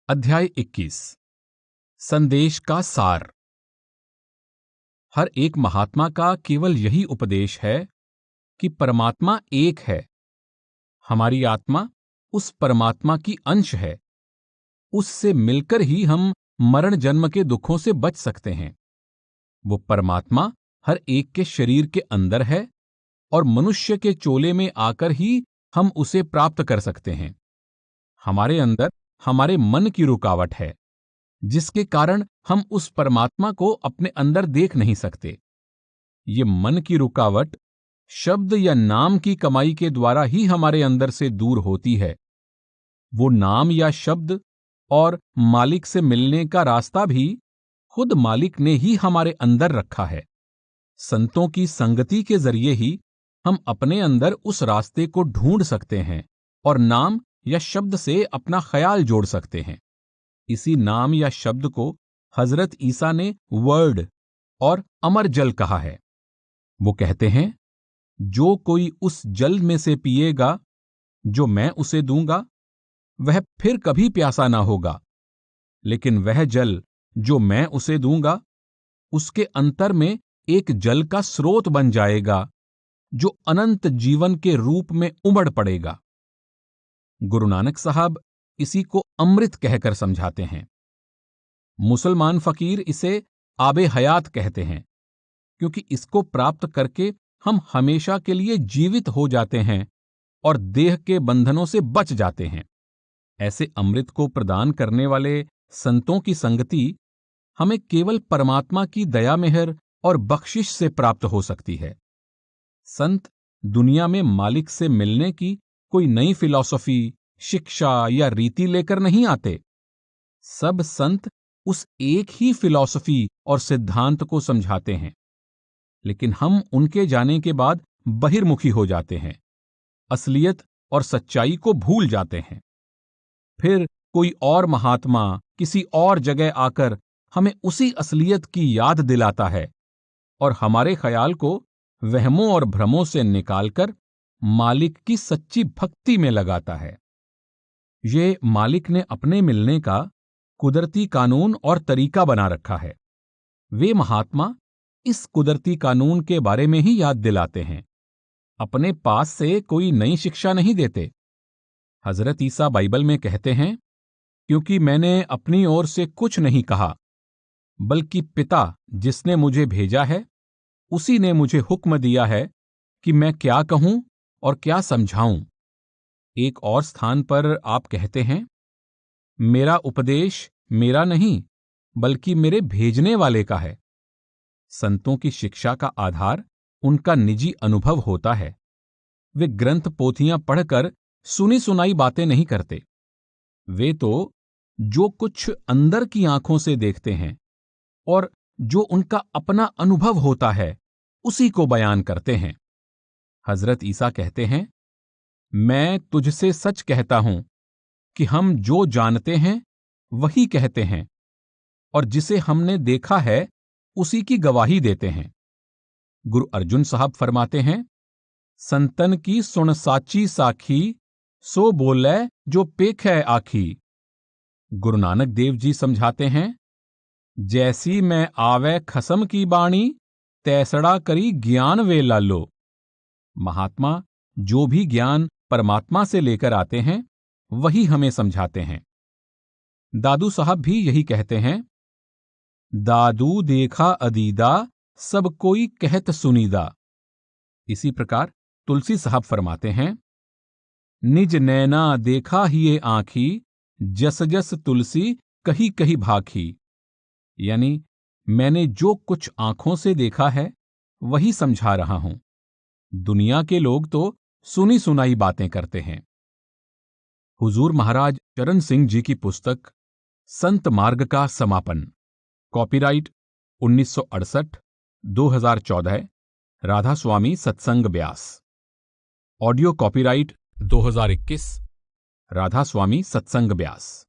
अध्याय 21 संदेश का सार। हर एक महात्मा का केवल यही उपदेश है कि परमात्मा एक है। हमारी आत्मा उस परमात्मा की अंश है। उससे मिलकर ही हम मरण जन्म के दुखों से बच सकते हैं। वो परमात्मा हर एक के शरीर के अंदर है और मनुष्य के चोले में आकर ही हम उसे प्राप्त कर सकते हैं। हमारे अंदर हमारे मन की रुकावट है, जिसके कारण हम उस परमात्मा को अपने अंदर देख नहीं सकते। ये मन की रुकावट शब्द या नाम की कमाई के द्वारा ही हमारे अंदर से दूर होती है। वो नाम या शब्द और मालिक से मिलने का रास्ता भी खुद मालिक ने ही हमारे अंदर रखा है। संतों की संगति के जरिए ही हम अपने अंदर उस रास्ते को ढूंढ सकते हैं और नाम या शब्द से अपना ख्याल जोड़ सकते हैं। इसी नाम या शब्द को हजरत ईसा ने वर्ड और अमर जल कहा है। वो कहते हैं, जो कोई उस जल में से पिएगा जो मैं उसे दूंगा, वह फिर कभी प्यासा ना होगा। लेकिन वह जल जो मैं उसे दूंगा, उसके अंतर में एक जल का स्रोत बन जाएगा, जो अनंत जीवन के रूप में उमड़ पड़ेगा। गुरु नानक साहब इसी को अमृत कहकर समझाते हैं। मुसलमान फकीर इसे आबे हयात कहते हैं, क्योंकि इसको प्राप्त करके हम हमेशा के लिए जीवित हो जाते हैं और देह के बंधनों से बच जाते हैं। ऐसे अमृत को प्रदान करने वाले संतों की संगति हमें केवल परमात्मा की दया मेहर और बख्शिश से प्राप्त हो सकती है। संत दुनिया में मालिक से मिलने की कोई नई फिलॉसफी, शिक्षा या रीति लेकर नहीं आते। सब संत उस एक ही फिलॉसफी और सिद्धांत को समझाते हैं, लेकिन हम उनके जाने के बाद बहिर्मुखी हो जाते हैं, असलियत और सच्चाई को भूल जाते हैं। फिर कोई और महात्मा किसी और जगह आकर हमें उसी असलियत की याद दिलाता है और हमारे ख्याल को वहमों और भ्रमों से निकालकर मालिक की सच्ची भक्ति में लगाता है। ये मालिक ने अपने मिलने का कुदरती कानून और तरीका बना रखा है। वे महात्मा इस कुदरती कानून के बारे में ही याद दिलाते हैं, अपने पास से कोई नई शिक्षा नहीं देते। हजरत ईसा बाइबल में कहते हैं, क्योंकि मैंने अपनी ओर से कुछ नहीं कहा, बल्कि पिता जिसने मुझे भेजा है, उसी ने मुझे हुक्म दिया है कि मैं क्या कहूं और क्या समझाऊं। एक और स्थान पर आप कहते हैं, मेरा उपदेश मेरा नहीं, बल्कि मेरे भेजने वाले का है। संतों की शिक्षा का आधार उनका निजी अनुभव होता है। वे ग्रंथ पोथियां पढ़कर सुनी सुनाई बातें नहीं करते। वे तो जो कुछ अंदर की आंखों से देखते हैं और जो उनका अपना अनुभव होता है, उसी को बयान करते हैं। हजरत ईसा कहते हैं, मैं तुझसे सच कहता हूं कि हम जो जानते हैं वही कहते हैं और जिसे हमने देखा है उसी की गवाही देते हैं। गुरु अर्जुन साहब फरमाते हैं, संतन की सुन साची साखी, सो बोले जो पेखै आखी। गुरु नानक देव जी समझाते हैं, जैसी मैं आवे खसम की बाणी, तैसड़ा करी ज्ञान वे लालो। महात्मा जो भी ज्ञान परमात्मा से लेकर आते हैं, वही हमें समझाते हैं। दादू साहब भी यही कहते हैं, दादू देखा अदीदा, सब कोई कहत सुनीदा। इसी प्रकार तुलसी साहब फरमाते हैं, निज नैना देखा हिये आँखी, जस जस तुलसी कही कही भाखी। यानी मैंने जो कुछ आंखों से देखा है वही समझा रहा हूं। दुनिया के लोग तो सुनी सुनाई बातें करते हैं। हुजूर महाराज चरण सिंह जी की पुस्तक संत मार्ग का समापन, कॉपीराइट 1968, 2014, राधा स्वामी सत्संग ब्यास। ऑडियो कॉपीराइट 2021, राधा स्वामी सत्संग ब्यास।